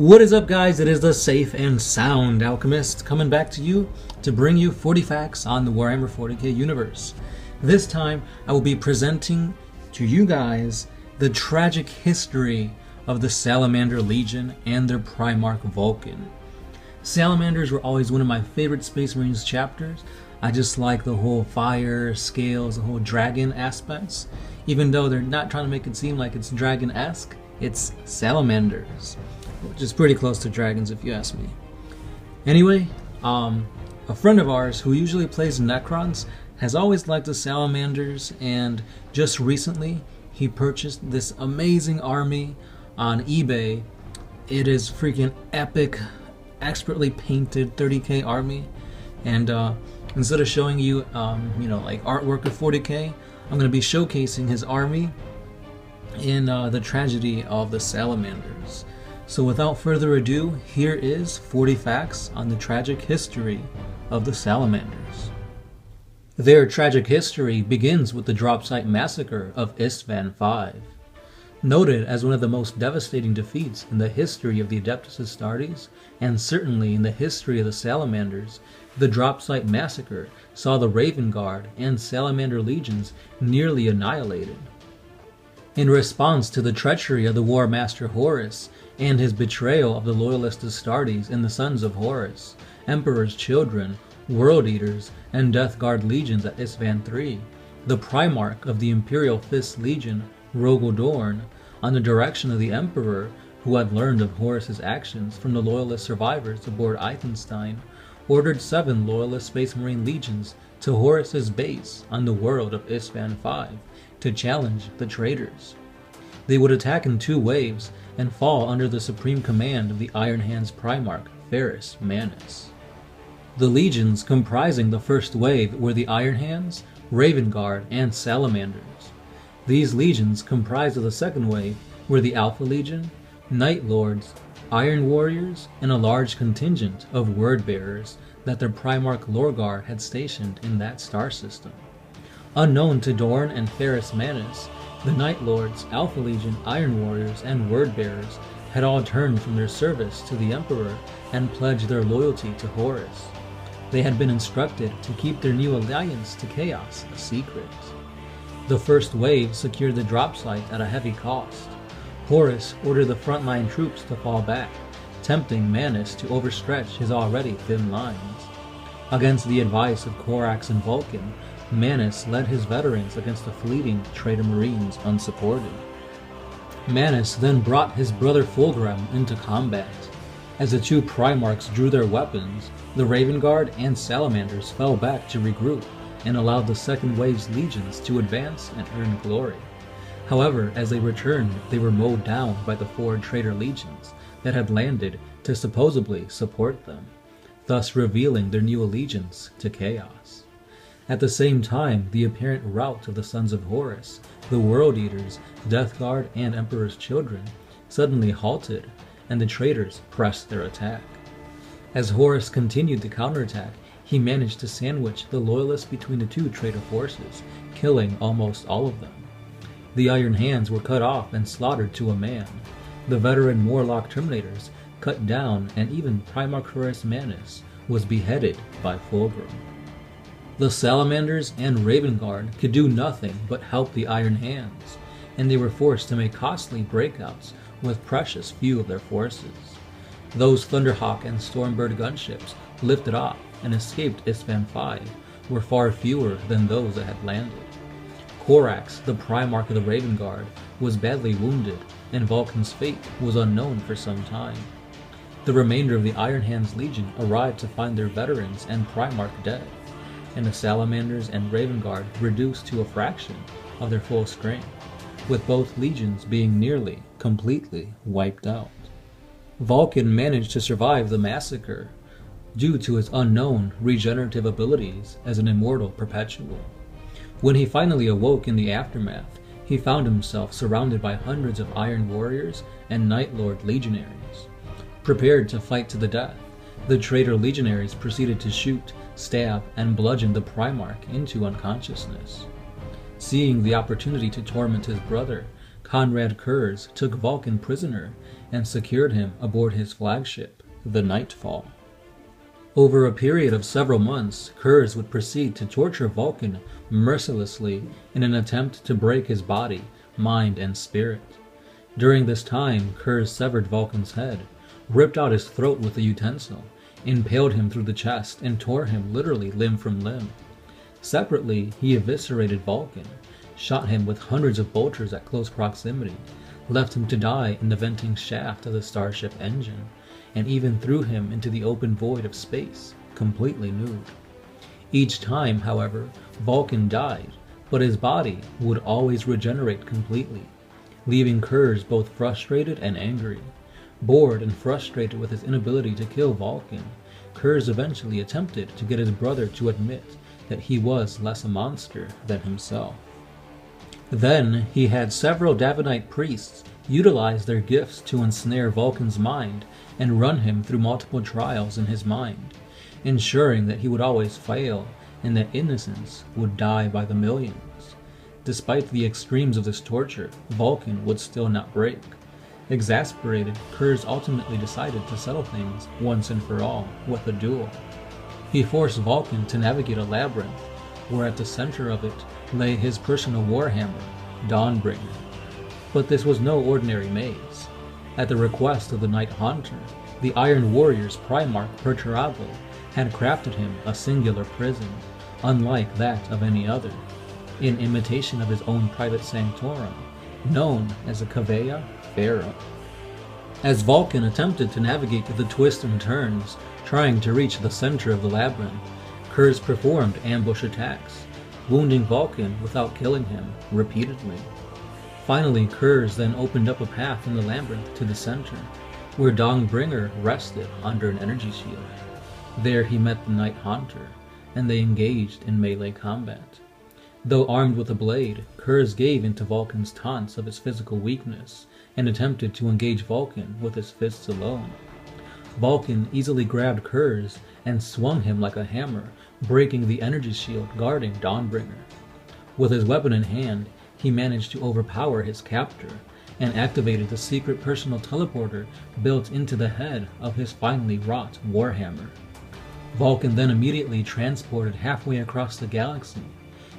What is up, guys? It is the Safe and Sound Alchemist coming back to you to bring you 40 facts on the Warhammer 40k universe. This time I will be presenting to you guys the tragic history of the Salamander Legion and their primarch Vulcan. Salamanders were always one of my favorite Space Marines chapters. I just like the whole fire, scales, the whole dragon aspects. Even though they're not trying to make it seem like it's dragon-esque, it's salamanders, which is pretty close to dragons if you ask me. Anyway, a friend of ours who usually plays Necrons has always liked the salamanders, and just recently he purchased this amazing army on eBay. It is freaking epic, expertly painted 30k army, and instead of showing you like artwork of 40k, I'm going to be showcasing his army in the tragedy of the salamanders. So without further ado, here is 40 facts on the tragic history of the salamanders. Their tragic history begins with the drop site massacre of Isstvan V. Noted as one of the most devastating defeats in the history of the Adeptus Astartes, and certainly in the history of the salamanders, the drop site massacre saw the Raven Guard and Salamander legions nearly annihilated. In response to the treachery of the War Master Horus and his betrayal of the loyalist Astartes and the Sons of Horus, Emperor's Children, World Eaters, and Death Guard legions at Isstvan III, the Primarch of the Imperial Fist Legion, Rogel Dorn, on the direction of the Emperor, who had learned of Horus's actions from the loyalist survivors aboard Eichenstein, ordered 7 loyalist Space Marine legions to Horus's base on the world of Isstvan V to challenge the traitors. They would attack in 2 waves and fall under the supreme command of the Iron Hands Primarch, Ferrus Manus. The legions comprising the first wave were the Iron Hands, Raven Guard, and Salamanders. These legions comprised of the second wave were the Alpha Legion, Night Lords, Iron Warriors, and a large contingent of Word Bearers that their Primarch Lorgar had stationed in that star system. Unknown to Dorn and Ferrus Manus, the Night Lords, Alpha Legion, Iron Warriors, and Word Bearers had all turned from their service to the Emperor and pledged their loyalty to Horus. They had been instructed to keep their new alliance to Chaos a secret. The first wave secured the drop site at a heavy cost. Horus ordered the frontline troops to fall back, tempting Manus to overstretch his already thin lines. Against the advice of Corax and Vulcan, Manus led his veterans against the fleeting traitor Marines unsupported. Manus then brought his brother Fulgrim into combat. As the 2 Primarchs drew their weapons, the Raven Guard and Salamanders fell back to regroup and allowed the second wave's legions to advance and earn glory. However, as they returned, they were mowed down by the 4 traitor legions that had landed to supposedly support them, thus revealing their new allegiance to Chaos. At the same time, the apparent rout of the Sons of Horus, the World Eaters, Death Guard, and Emperor's Children suddenly halted, and the traitors pressed their attack. As Horus continued the counterattack, he managed to sandwich the loyalists between the 2 traitor forces, killing almost all of them. The Iron Hands were cut off and slaughtered to a man. The veteran Morlock Terminators cut down, and even Primarch Ferrus Manus was beheaded by Fulgrim. The Salamanders and Raven Guard could do nothing but help the Iron Hands, and they were forced to make costly breakouts with precious few of their forces. Those Thunderhawk and Stormbird gunships lifted off and escaped Isstvan V were far fewer than those that had landed. Corax, the Primarch of the Raven Guard, was badly wounded, and Vulcan's fate was unknown for some time. The remainder of the Iron Hands Legion arrived to find their veterans and Primarch dead, and the Salamanders and Raven Guard reduced to a fraction of their full strength, with both legions being nearly completely wiped out. Vulcan managed to survive the massacre due to his unknown regenerative abilities as an immortal perpetual. When he finally awoke in the aftermath, he found himself surrounded by hundreds of Iron Warriors and Night Lord legionaries. Prepared to fight to the death, the traitor legionaries proceeded to shoot, stab, and bludgeon the Primarch into unconsciousness. Seeing the opportunity to torment his brother, Conrad Kurz took Vulkan prisoner and secured him aboard his flagship, the Nightfall. Over a period of several months, Kurz would proceed to torture Vulkan mercilessly in an attempt to break his body, mind, and spirit. During this time, Kurz severed Vulkan's head, ripped out his throat with a utensil, impaled him through the chest, and tore him literally limb from limb. Separately, he eviscerated Vulkan, shot him with hundreds of bolters at close proximity, left him to die in the venting shaft of the starship engine, and even threw him into the open void of space, completely nude. Each time, however, Vulkan died, but his body would always regenerate completely, leaving Kurz both frustrated and angry. Bored and frustrated with his inability to kill Vulkan, Kurz eventually attempted to get his brother to admit that he was less a monster than himself. Then he had several Davenite priests utilize their gifts to ensnare Vulkan's mind and run him through multiple trials in his mind, ensuring that he would always fail and that innocents would die by the millions. Despite the extremes of this torture, Vulkan would still not break. Exasperated, Kurz ultimately decided to settle things once and for all with a duel. He forced Vulkan to navigate a labyrinth, where at the center of it lay his personal warhammer, Dawnbringer. But this was no ordinary maze. At the request of the Night Haunter, the Iron Warrior's primarch Perturabo had crafted him a singular prison, unlike that of any other, in imitation of his own private sanctorum, known as a Cavea Pharaoh. As Vulkan attempted to navigate the twists and turns, trying to reach the center of the labyrinth, Kurz performed ambush attacks, wounding Vulkan without killing him repeatedly. Finally, Kurz then opened up a path in the labyrinth to the center, where Dawnbringer rested under an energy shield. There he met the Night Haunter, and they engaged in melee combat. Though armed with a blade, Kurz gave into Vulkan's taunts of his physical weakness, and attempted to engage Vulkan with his fists alone. Vulkan easily grabbed Kurz and swung him like a hammer, breaking the energy shield guarding Dawnbringer. With his weapon in hand, he managed to overpower his captor, and activated the secret personal teleporter built into the head of his finely wrought warhammer. Vulkan then immediately transported halfway across the galaxy,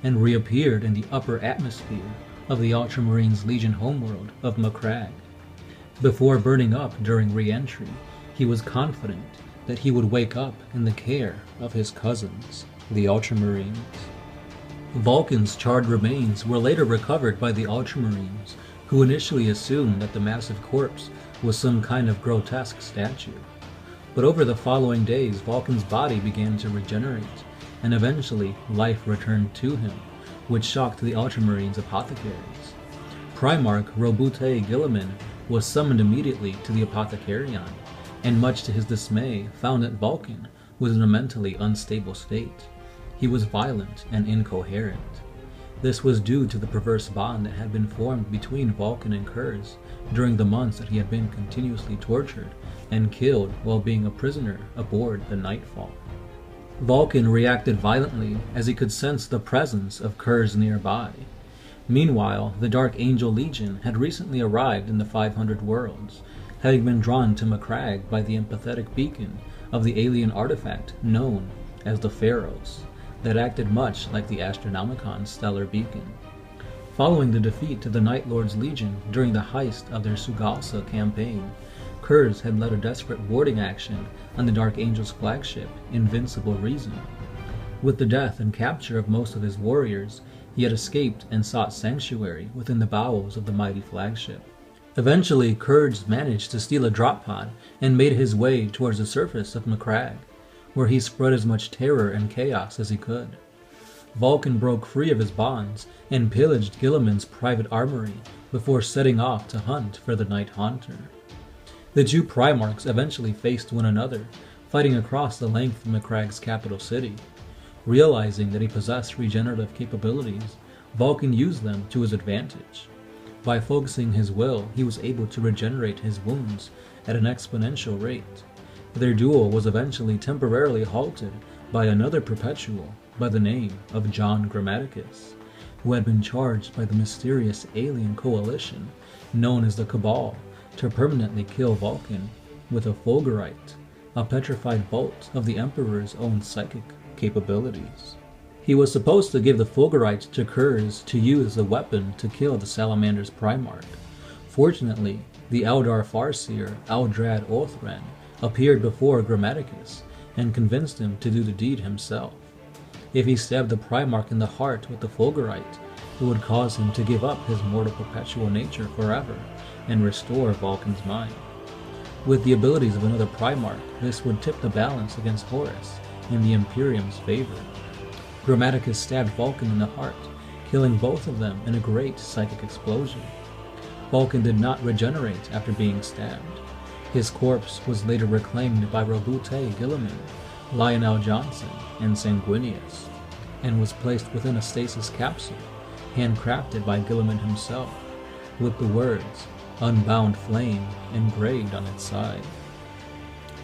and reappeared in the upper atmosphere of the Ultramarines' Legion homeworld of Macragge. Before burning up during re-entry, he was confident that he would wake up in the care of his cousins, the Ultramarines. Vulkan's charred remains were later recovered by the Ultramarines, who initially assumed that the massive corpse was some kind of grotesque statue. But over the following days, Vulkan's body began to regenerate, and eventually life returned to him, which shocked the Ultramarines' apothecaries. Primarch Robute Guilliman was summoned immediately to the Apothecarion, and much to his dismay found that Vulkan was in a mentally unstable state. He was violent and incoherent. This was due to the perverse bond that had been formed between Vulkan and Kurz during the months that he had been continuously tortured and killed while being a prisoner aboard the Nightfall. Vulkan reacted violently as he could sense the presence of Kurz nearby. Meanwhile, the Dark Angel Legion had recently arrived in the 500 worlds, having been drawn to Macragge by the empathetic beacon of the alien artifact known as the Pharaohs, that acted much like the Astronomicon's stellar beacon. Following the defeat to the Night Lord's Legion during the heist of their Sugalsa campaign, Kurz had led a desperate warding action on the Dark Angel's flagship, Invincible Reason. With the death and capture of most of his warriors, he had escaped and sought sanctuary within the bowels of the mighty flagship. Eventually, Kurz managed to steal a drop pod and made his way towards the surface of Macragge, where he spread as much terror and chaos as he could. Vulkan broke free of his bonds and pillaged Guilliman's private armory before setting off to hunt for the Night Haunter. The two primarchs eventually faced one another, fighting across the length of Macragge's capital city. Realizing that he possessed regenerative capabilities, Vulkan used them to his advantage. By focusing his will, he was able to regenerate his wounds at an exponential rate. Their duel was eventually temporarily halted by another perpetual by the name of John Grammaticus, who had been charged by the mysterious alien coalition known as the Cabal to permanently kill Vulcan with a fulgurite, a petrified bolt of the Emperor's own psychic capabilities. He was supposed to give the fulgurite to Kurz to use as a weapon to kill the Salamander's primarch. Fortunately, the Eldar Farseer Aldrad Othran appeared before Grammaticus and convinced him to do the deed himself. If he stabbed the primarch in the heart with the fulgurite, it would cause him to give up his mortal perpetual nature forever and restore Vulcan's mind. With the abilities of another primarch, this would tip the balance against Horus in the Imperium's favor. Grammaticus stabbed Vulcan in the heart, killing both of them in a great psychic explosion. Vulcan did not regenerate after being stabbed. His corpse was later reclaimed by Robute Guilliman, Lionel Johnson, and Sanguinius, and was placed within a stasis capsule, handcrafted by Guilliman himself, with the words, "Unbound Flame," engraved on its side.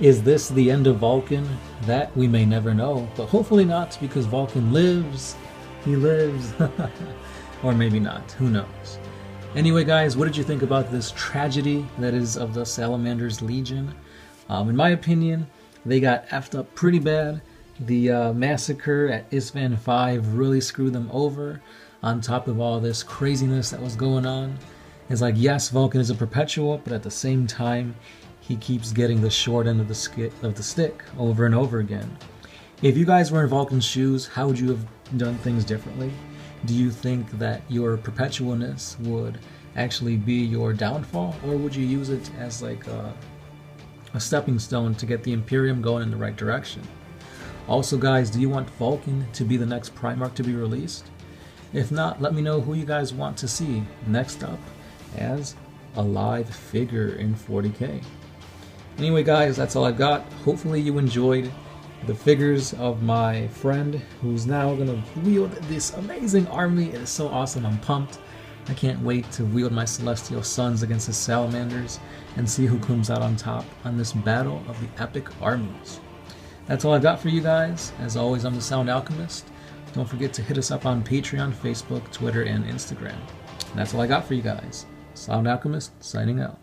Is this the end of Vulcan? That we may never know, but hopefully not, because Vulcan lives. He lives. Or maybe not, who knows. Anyway guys, what did you think about this tragedy that is of the Salamander's Legion? In my opinion, they got effed up pretty bad. The massacre at Isfahan 5 really screwed them over, on top of all this craziness that was going on. It's like, yes, Vulcan is a perpetual, but at the same time, he keeps getting the short end of the stick over and over again. If you guys were in Vulcan's shoes, how would you have done things differently? Do you think that your perpetualness would actually be your downfall, or would you use it as like a stepping stone to get the Imperium going in the right direction? Also guys, do you want Vulcan to be the next Primarch to be released? If not, let me know who you guys want to see next up as a live figure in 40k. Anyway guys, that's all I've got. Hopefully you enjoyed the figures of my friend who's now going to wield this amazing army. It is so awesome. I'm pumped. I can't wait to wield my Celestial Sons against the Salamanders and see who comes out on top on this battle of the epic armies. That's all I've got for you guys. As always, I'm the Sound Alchemist. Don't forget to hit us up on Patreon, Facebook, Twitter, and Instagram. And that's all I got for you guys. Sound Alchemist signing out.